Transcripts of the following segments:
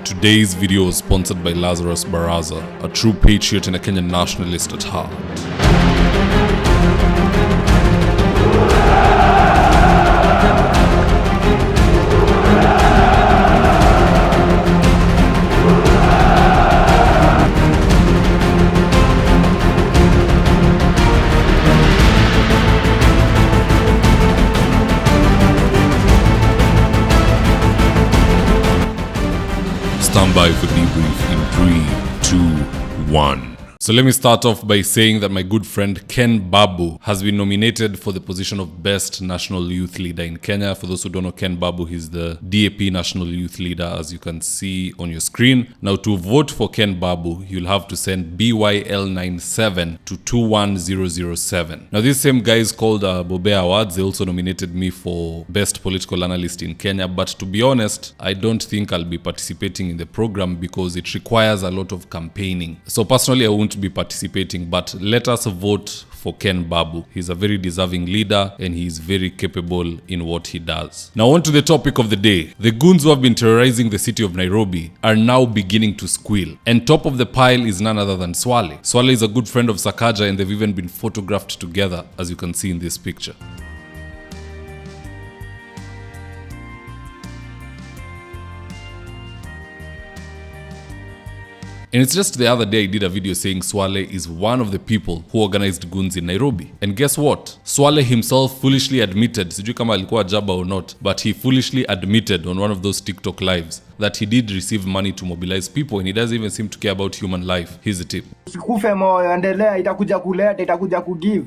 Today's video is sponsored by Lazarus Baraza, a true patriot and a Kenyan nationalist at heart. Stand by for debrief in 3, 2, 1. So let me start off by saying that my good friend Ken Babu has been nominated for the position of Best National Youth Leader in Kenya. For those who don't know Ken Babu, he's the DAP National Youth Leader, as you can see on your screen. Now, to vote for Ken Babu, you'll have to send BYL97 to 21007. Now, these same guys called Bobea Awards, they also nominated me for Best Political Analyst in Kenya. But to be honest, I don't think I'll be participating in the program because it requires a lot of campaigning. So personally, I won't be participating, but let us vote for Ken Babu. He's a very deserving leader and he is very capable in what he does. Now on to the topic of the day. The goons who have been terrorizing the city of Nairobi are now beginning to squeal. And top of the pile is none other than Swale. Swale is a good friend of Sakaja and they've even been photographed together, as you can see in this picture. And it's just the other day I did a video saying Swale is one of the people who organized goons in Nairobi. And guess what? Swale himself foolishly admitted, sijui kama alikuwa jaba or not, but he foolishly admitted on one of those TikTok lives that he did receive money to mobilize people and he doesn't even seem to care about human life. Here's the tip. Usikufe moyo, endelea, itakuja kuleta, itakuja kugive.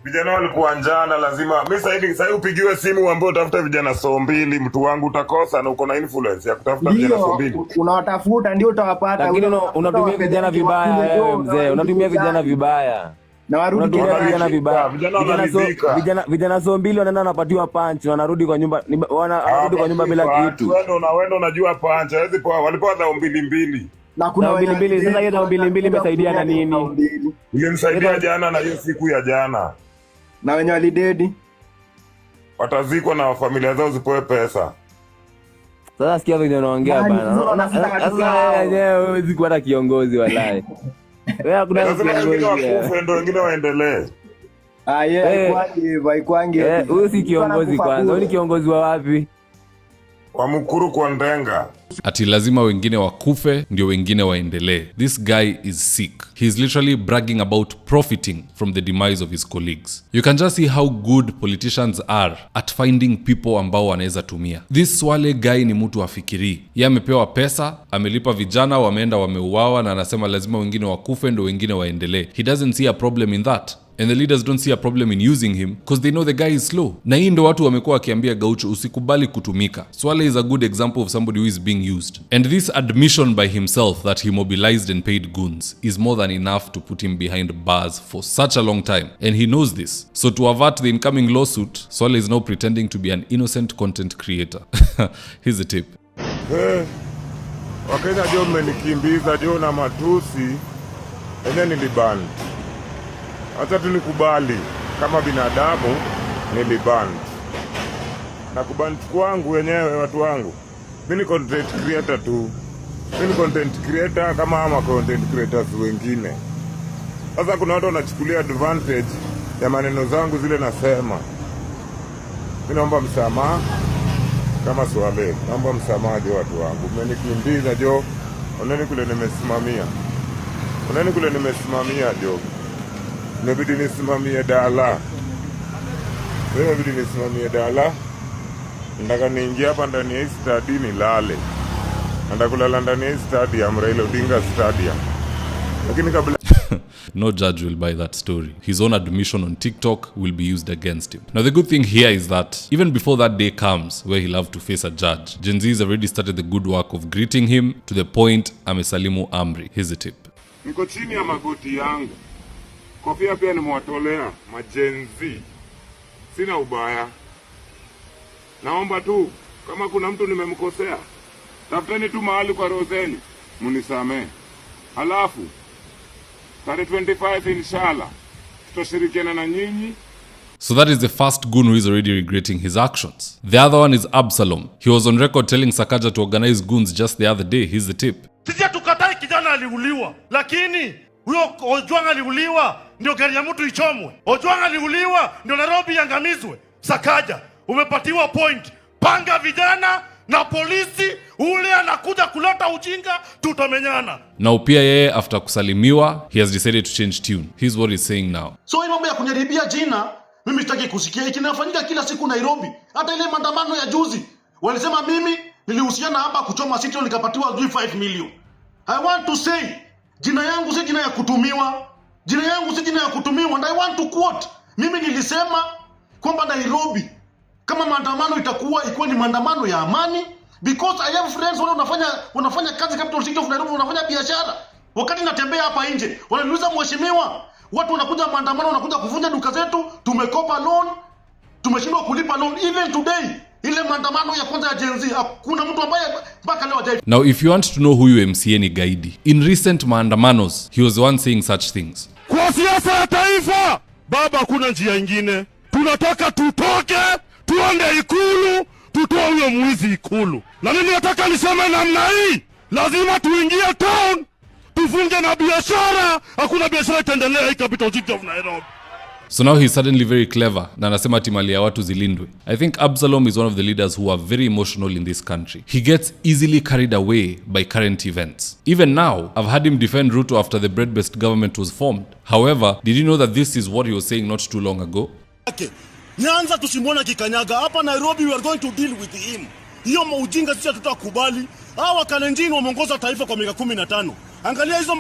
Vijana walikuwa njana lazima. Mimi sasa upigiwe simu uambiwe utafuta vijana 200, mtu wangu utakosa na uko na influence ya kutafuta vijana 200. Unawatafuta ndio utawapata. Lakini unatumia vijana vibaya wewe mzee, unatumia vijana vibaya. Na warudi vijana vibaya. Vijana 200 wanaenda wanapatiwa punch, wanarudi kwa nyumba, wanarudi kwa nyumba bila kitu. Wewe unajua punch, hawezi poa, walipoa 200. Na kuna 200, sasa hiyo 200 imesaidia na nini? Ilimsaidia jana na hiyo siku ya jana. Na wenye walidedi watazikwa na familia zao zipoe pesa. Sasa sikia vile unaongea bana. Sasa yenyewe huwezi kuwa na kiongozi wallahi. Wewe hakuna kiongozi. Ndio wengine waendelee. Kwangi. Huyu si kiongozi kwanza. Huyu ni kiongozi wa wapi? Wa Mukuru kwa Ndenga. Ati lazima wengine wakufe ndio wengine waendelee. This guy is sick. He's literally bragging about profiting from the demise of his colleagues. You can just see how good politicians are at finding people ambao wanaweza tumia. This Swale guy ni mtu afikiri. Yeye amepewa pesa, amelipa vijana, wameenda wameuawa na anasema lazima wengine wakufe ndio wengine waendelee. He doesn't see a problem in that. And the leaders don't see a problem in using him because they know the guy is slow. Na hii ndo watu wamekuwa wakiambia Gaucho usikubali kutumika. Swale is a good example of somebody who is being used. And this admission by himself that he mobilized and paid goons is more than enough to put him behind bars for such a long time. And he knows this. So to avert the incoming lawsuit, Swale is now pretending to be an innocent content creator. Here's the tip. Wakenya jo mmenikimbiza jo na matusi. Enye nilibani. Acha tunikubali kama binadamu nilibani. Na kubani kwangu wenyewe watu wangu. Mimi ni content creator tu. Mimi ni content creator kama ama content creators wengine. Sasa kuna watu wanachukulia advantage ya maneno zangu zile nasema. Mimi naomba msamaha kama Swale. Naomba msamaha jo watu wangu. Mmenikimbiza jo. Oneni kule nimesimamia. Oneni kule nimesimamia jo. Inabidi nisimamie dala. Inabidi nisimamie dala. Ndaka niingia hapa ndani ya stadium nilale. Ndaka kulala ndani ya stadium Raila Odinga Stadium. Lakini kabla No judge will buy that story. His own admission on TikTok will be used against him. Now the good thing here is that even before that day comes where he'll have to face a judge, Gen Z has already started the good work of greeting him to the point amesalimu amri. Here's the tip. niko chini ya magoti yangu. Kofia pia nimewatolea majenzi. Sina ubaya. Naomba tu kama kuna mtu nimemkosea, tafuteni tu mahali kwa rozeni munisamee. Halafu tarehe 25 inshallah tutashirikiana na nyinyi So that is the first goon who is already regretting his actions. The other one is Absalom. He was on record telling Sakaja to organize goons just the other day. Here's the tip. Sisi tukatai kijana aliuliwa, lakini huyo Ojwang aliuliwa ndio gari ya mtu ichomwe. Ojwang aliuliwa ndio Nairobi yangamizwe. Sakaja, umepatiwa point. Panga vijana na polisi, ule anakuja kuleta ujinga, tutamenyana. Now pia yeye after kusalimiwa, he has decided to change tune. Here's what he's saying now. So hii mambo ya kunjaribia jina, mimi sitaki kusikia. Kinafanyika kila siku Nairobi. Hata ile maandamano ya juzi, walisema mimi nilihusiana hapa kuchoma city nikapatiwa 5 million. I want to say, jina yangu si jina ya kutumiwa. Jina yangu si jina ya kutumiwa. And I want to quote, mimi nilisema kwamba Nairobi kama maandamano itakuwa ni maandamano ya amani, because I have friends wale wanafanya kazi capital city of Nairobi, wanafanya biashara. Wakati natembea hapa nje, wananiuliza mheshimiwa, watu wanakuja maandamano, wanakuja kuvunja duka zetu, tumekopa loan, tumeshindwa kulipa loan. Even today, ile maandamano ya kwanza ya Gen Z, hakuna mtu ambaye mpaka leo hajaje. Now if you want to know who you MCA ni Gaidi, in recent maandamanos, he was the one saying such things. Kwa siasa ya taifa, baba kuna njia nyingine. Tunataka tutoke, tuende Ikulu, tutoe huyo mwizi Ikulu. Na mimi nataka niseme namna hii, lazima tuingie town, tufunge na biashara, hakuna biashara itaendelea hii capital city of Nairobi. So now he's suddenly very clever na anasema ati mali ya watu zilindwe. I think Absalom is one of the leaders who are very emotional in this country. He gets easily carried away by current events. Even now, I've had him defend Ruto after the bread-based government was formed. However, did you know that this is what he was saying not too long ago? Okay. Nyanza tusimwona kikanyaga. Hapa Nairobi we are going to deal with him. Hiyo maujinga sisi tutakubali. Hawa Kalenjin wameongoza taifa kwa miaka 15. Angalia hizo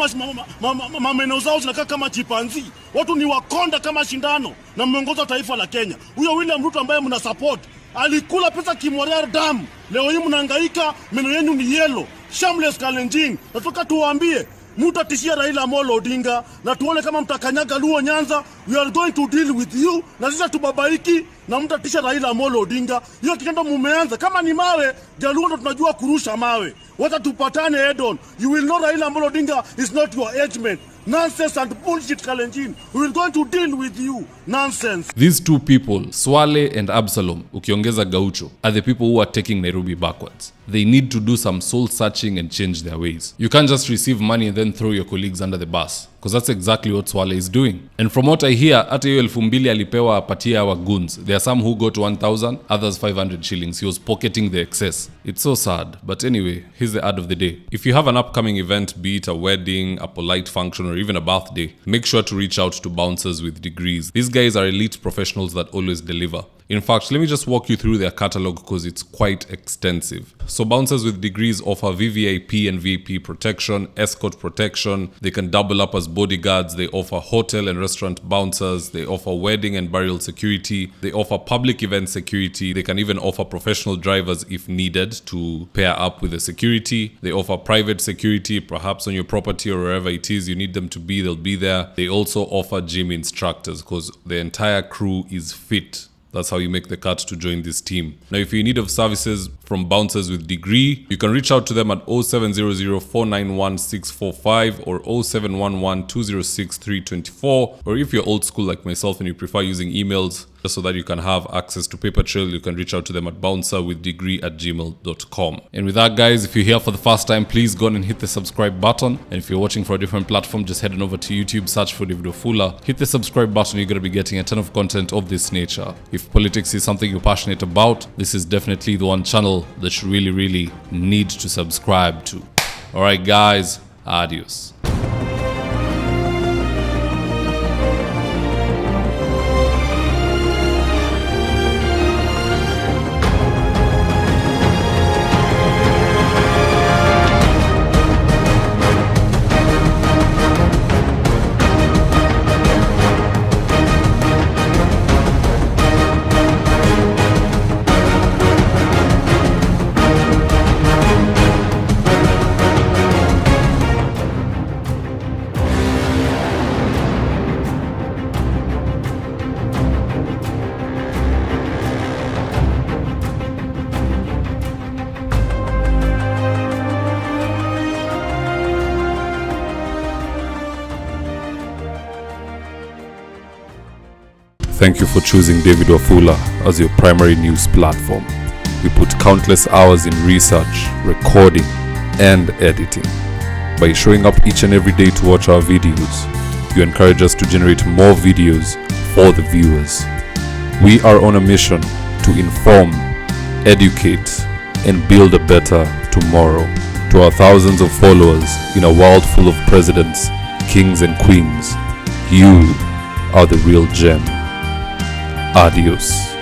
mameno zao zinakaa kama chipanzi. Watu ni wakonda kama shindano na mmeongoza taifa la Kenya. Huyo William Ruto ambaye mna support alikula pesa kimwaria damu. Leo hii mnahangaika, meno yenu ni yellow. Shameless Kalenjin. Nataka tuwaambie mutatishia Raila Amolo Odinga na tuone kama mtakanyaga Luo Nyanza, we are going to deal with you. Na sisi tubabaiki na mtatisha Raila Amolo Odinga. Hiyo kitendo mumeanza. Kama ni mawe, Jaluo ndo tunajua kurusha mawe. Wacha tupatane head on. You will know Raila Amolo Odinga is not your age mate. Nonsense and bullshit, Kalenjin. We will going to deal with you. Nonsense. These two people, Swale and Absalom, ukiongeza Gaucho, are the people who are taking Nairobi backwards. They need to do some soul searching and change their ways. You can't just receive money and then throw your colleagues under the bus, because that's exactly what Swale is doing. And from what I hear, hata hiyo 2,000 alipewa apatia our goons. There are some who got 1,000, others 500 shillings. He was pocketing the excess. It's so sad. But anyway, here's the ad of the day. If you have an upcoming event, be it a wedding, a polite function, or even a birthday, make sure to reach out to bouncers with degrees. These guys are elite professionals that always deliver. In fact, let me just walk you through their catalog because it's quite extensive. So bouncers with degrees offer VVIP and VIP protection, escort protection. They can double up as bodyguards. They offer hotel and restaurant bouncers. They offer wedding and burial security. They offer public event security. They can even offer professional drivers if needed to pair up with the security. They offer private security, perhaps on your property or wherever it is you need them to be, they'll be there. They also offer gym instructors because the entire crew is fit. That's how you make the cut to join this team. Now, if you're in need of services from bouncers with degree, you can reach out to them at 0700 491 645 or 0711 206 324. Or if you're old school like myself and you prefer using emails, just so that you can have access to paper trail, you can reach out to them at bouncerwithdegree@gmail.com. And with that, guys, if you're here for the first time, please go on and hit the subscribe button. And if you're watching for a different platform, just head on over to YouTube, search for Mzitowafula, hit the subscribe button. You're going to be getting a ton of content of this nature. If politics is something you're passionate about, this is definitely the one channel that you really need to subscribe to. All right, guys, adios. Thank you for choosing David Wafula as your primary news platform. We put countless hours in research, recording, and editing. By showing up each and every day to watch our videos, you encourage us to generate more videos for the viewers. We are on a mission to inform, educate, and build a better tomorrow. To our thousands of followers in a world full of presidents, kings, and queens, you are the real gem. Adios.